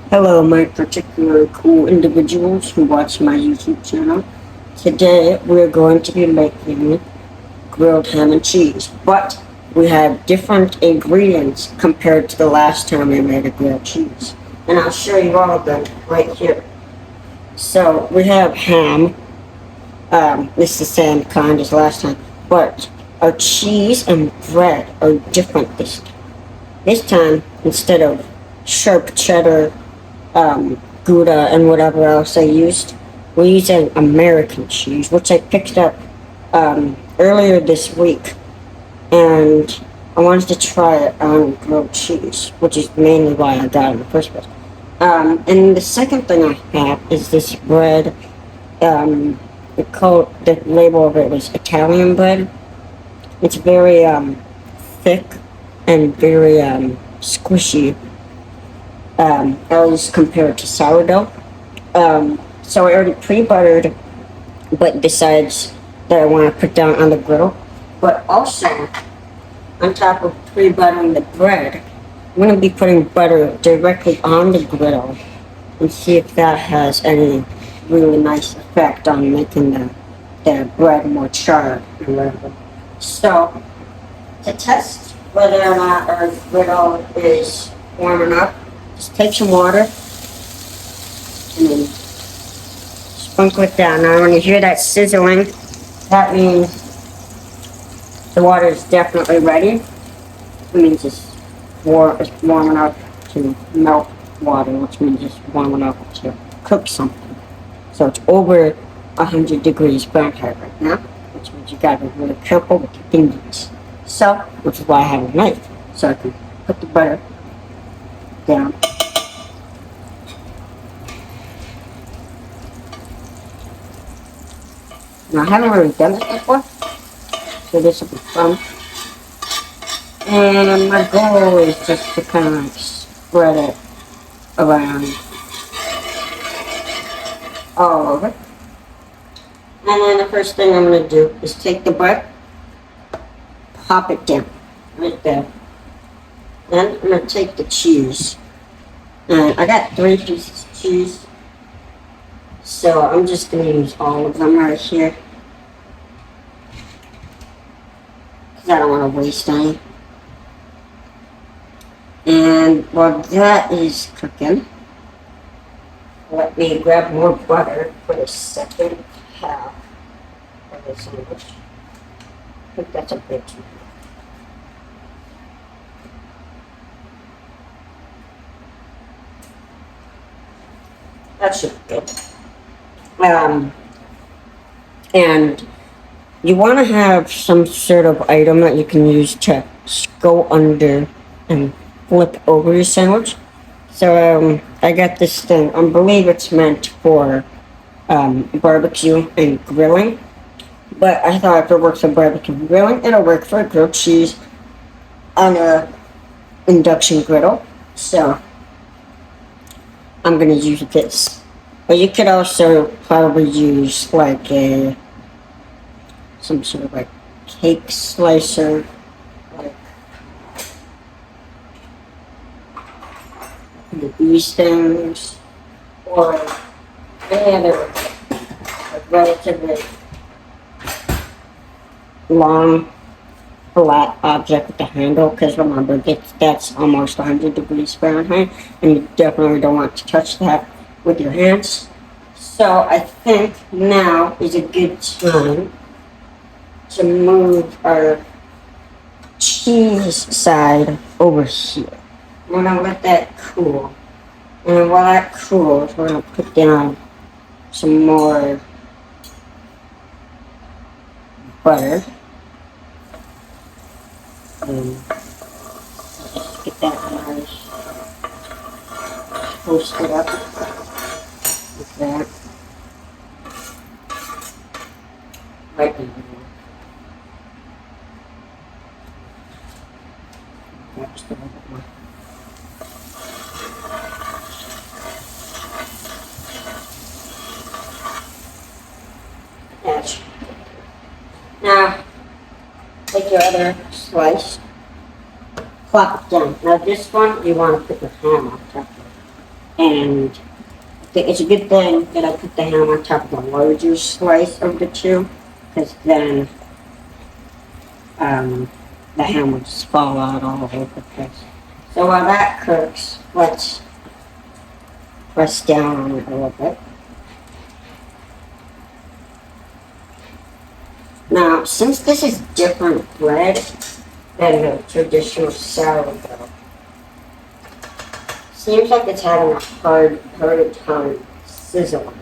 Hello, my particular cool individuals who watch my YouTube channel. Today we're going to be making grilled ham and cheese, but we have different ingredients compared to the last time I made a grilled cheese. And I'll show you all of them right here. So we have ham. This is the same kind as last time, but our cheese and bread are different this time. This time, instead of sharp cheddar, Gouda, and whatever else I used, we're using American cheese, which I picked up earlier this week, and I wanted to try it on grilled cheese, which is mainly why I got it in the first place. And the second thing I have is this bread. The label of it was Italian bread. It's very thick and very squishy, as compared to sourdough. So I already pre-buttered, but decides that I want to put down on the griddle. But also, on top of pre-buttering the bread, I'm going to be putting butter directly on the griddle and see if that has any really nice effect on making the bread more charred or whatever. So, to test whether or not our griddle is warm enough, just take some water and then sprinkle it down. Now when you hear that sizzling, that means the water is definitely ready. It means it's warm enough to melt water, which means it's warm enough to cook something. So it's over 100 degrees Fahrenheit right now, which means you gotta be really careful with your fingers. So, which is why I have a knife, so I can put the butter down. Now, I haven't really done this before, so this will be fun. And my goal is just to kind of like spread it around all over. And then the first thing I'm going to do is take the bread, pop it down right there. Then I'm going to take the cheese. And I got 3 pieces of cheese, so I'm just going to use all of them right here, because I don't want to waste any. And while that is cooking, let me grab more butter for the second half of the sandwich. I think that's a bit too much. That should be good. And you want to have some sort of item that you can use to go under and flip over your sandwich. So I got this thing. I believe it's meant for barbecue and grilling. But I thought if it works for barbecue and grilling, it'll work for grilled cheese on a induction griddle. So I'm gonna use this. But you could also probably use like some sort of like cake slicer, like these things, or any other like relatively long flat object with the handle, because remember that's almost 100 degrees Fahrenheit, and you definitely don't want to touch that with your hands. So I think now is a good time to move our cheese side over here. We're gonna let that cool, and while that cools, we're gonna put down some more butter. Just get that nice toasted up like that. Right in there. Just a little bit more. That's now take your other slice, plop it down. Now this one you want to put your ham on top of it. And it's a good thing that I put the ham on top of the larger slice of the two, because then the ham would just fall out all over the place. So while that cooks, let's press down on it a little bit. Now, since this is different bread than the traditional sourdough, seems like it's having a harder time sizzling.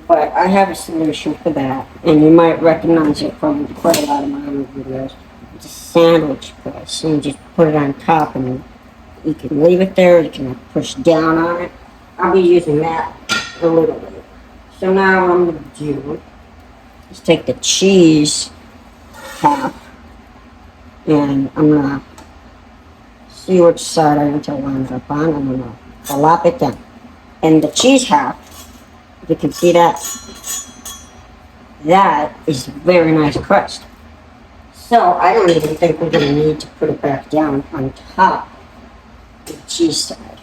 But I have a solution for that, and you might recognize it from quite a lot of my other videos. It's a sandwich press, and you just put it on top, and you can leave it there, you can push down on it. I'll be using that a little bit. So now what I'm going to do is take the cheese half, and I'm going to see which side I want to line up on, and I'm going to flop it down. And the cheese half, if you can see that, that is very nice crust. So I don't even think we're going to need to put it back down on top of the cheese side.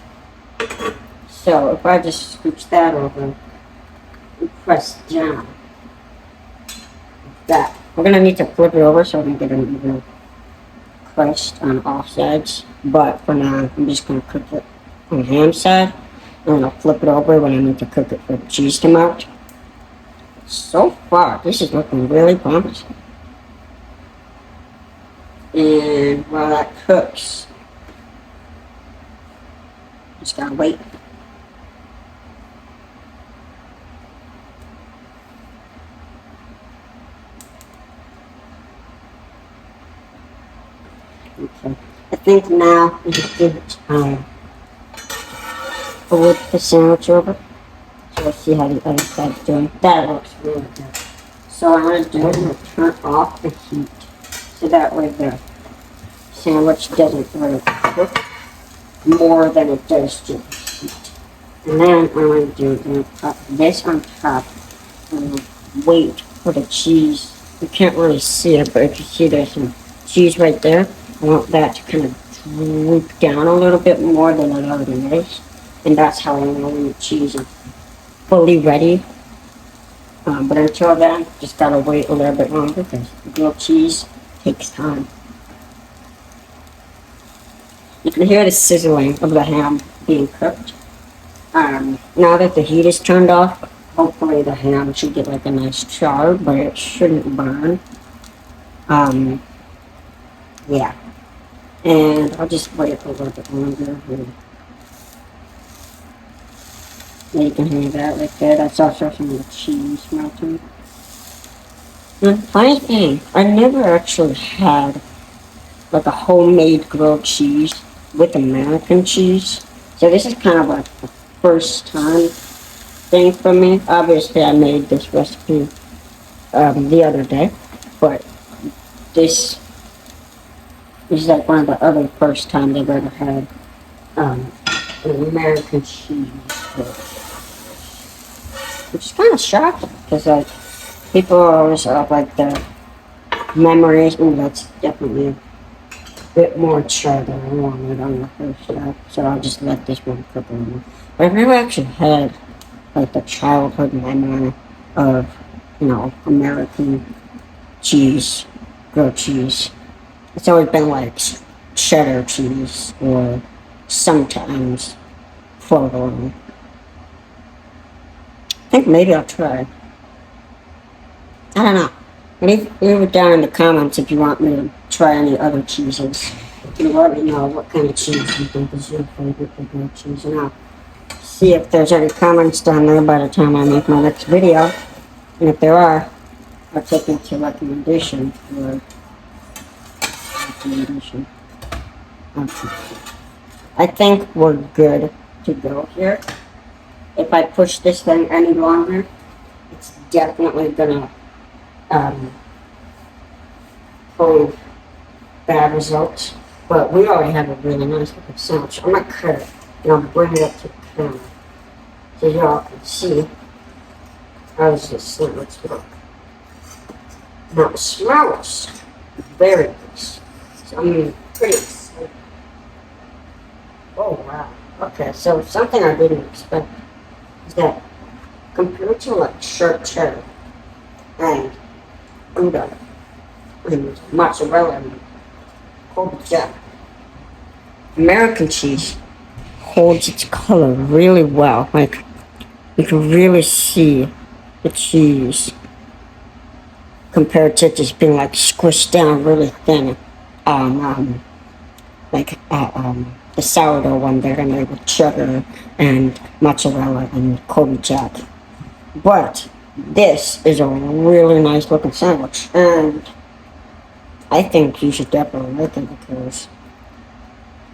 So if I just scooch that over and press down, like that. We're going to need to flip it over so we can get an even crust on all sides. But for now, I'm just going to cook it on the ham side. I'm going to flip it over when I need to cook it for the cheese to melt. So far, this is looking really promising. And while that cooks, just gotta wait. Okay, I think now is a good time to flip the sandwich over. So let's see how the other side's doing. That looks really good. So what I'm going to do is I'm going to turn off the heat. So that way the sandwich doesn't really cook more than it does to the heat. And then what I'm going to do is I'm going to put this on top and wait for the cheese. You can't really see it, but if you see there's some cheese right there, I want that to kind of droop down a little bit more than it already is. And that's how I know when the cheese is fully ready. But until then, just gotta wait a little bit longer because grilled cheese takes time. You can hear the sizzling of the ham being cooked. Now that the heat is turned off, hopefully the ham should get like a nice char, but it shouldn't burn. Yeah. And I'll just wait a little bit longer here. You can hear that right there. That's also some of the cheese melting. And funny thing, I never actually had like a homemade grilled cheese with American cheese. So this is kind of like the first time thing for me. Obviously I made this recipe the other day, but this is like one of the other first times I've ever had an American cheese grilled. Which is kind of shocking, because like, people always have like their memories, and that's definitely a bit more char than I wanted on the first step, so I'll just let this one cook a little. But I've never actually had like the childhood memory of, you know, American cheese, grilled cheese. It's always been like cheddar cheese, or sometimes provolone. I think maybe I'll try. I don't know. Leave it down in the comments if you want me to try any other cheeses. You let me know what kind of cheese you think is your favorite for grilled cheese, and I'll see if there's any comments down there by the time I make my next video. And if there are, I'll take it to recommendation. Okay. I think we're good to go here. If I push this thing any longer, it's definitely gonna prove bad results. But we already have a really nice looking sandwich. I'm gonna cut it and I'll bring it up to the camera so y'all can see how does this sandwich look. Now it smells very nice. So I'm pretty excited. Oh wow. Okay, so something I didn't expect is that compared to like sharp cheddar and Gouda and mozzarella and Colby Jack, American cheese holds its color really well. Like you can really see the cheese compared to just being like squished down really thin. Like the sourdough one they're gonna make with cheddar and mozzarella and Colby Jack. But this is a really nice looking sandwich, and I think you should definitely make it because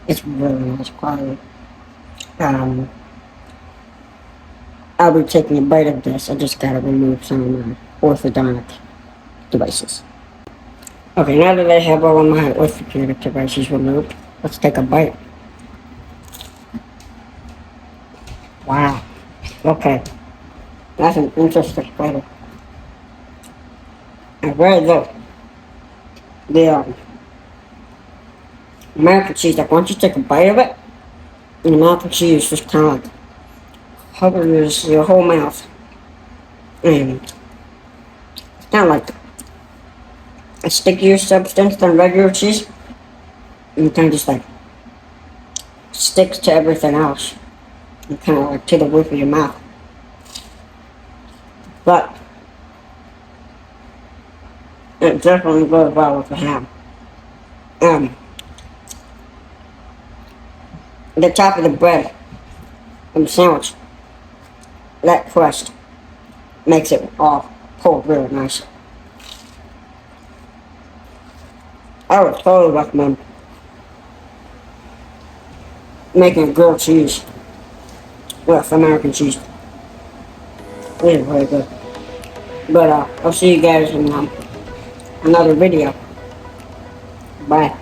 it's really nice quality. Um, I'll be taking a bite of this. I just gotta remove some orthodontic devices. Okay, now that I have all of my orthopedic devices removed, let's take a bite. Wow. Okay, that's an interesting flavor. And very good. The American cheese, like once you take a bite of it, the American cheese just kind of like covers your whole mouth. And it's kind of like a stickier substance than regular cheese. And it kind of just like sticks to everything else. And kind of like to the roof of your mouth. But it definitely goes well with the ham. The top of the bread and the sandwich, that crust makes it all pull really nice. I would totally recommend making a grilled cheese with American cheese. It is very good. But I'll see you guys in another video. Bye.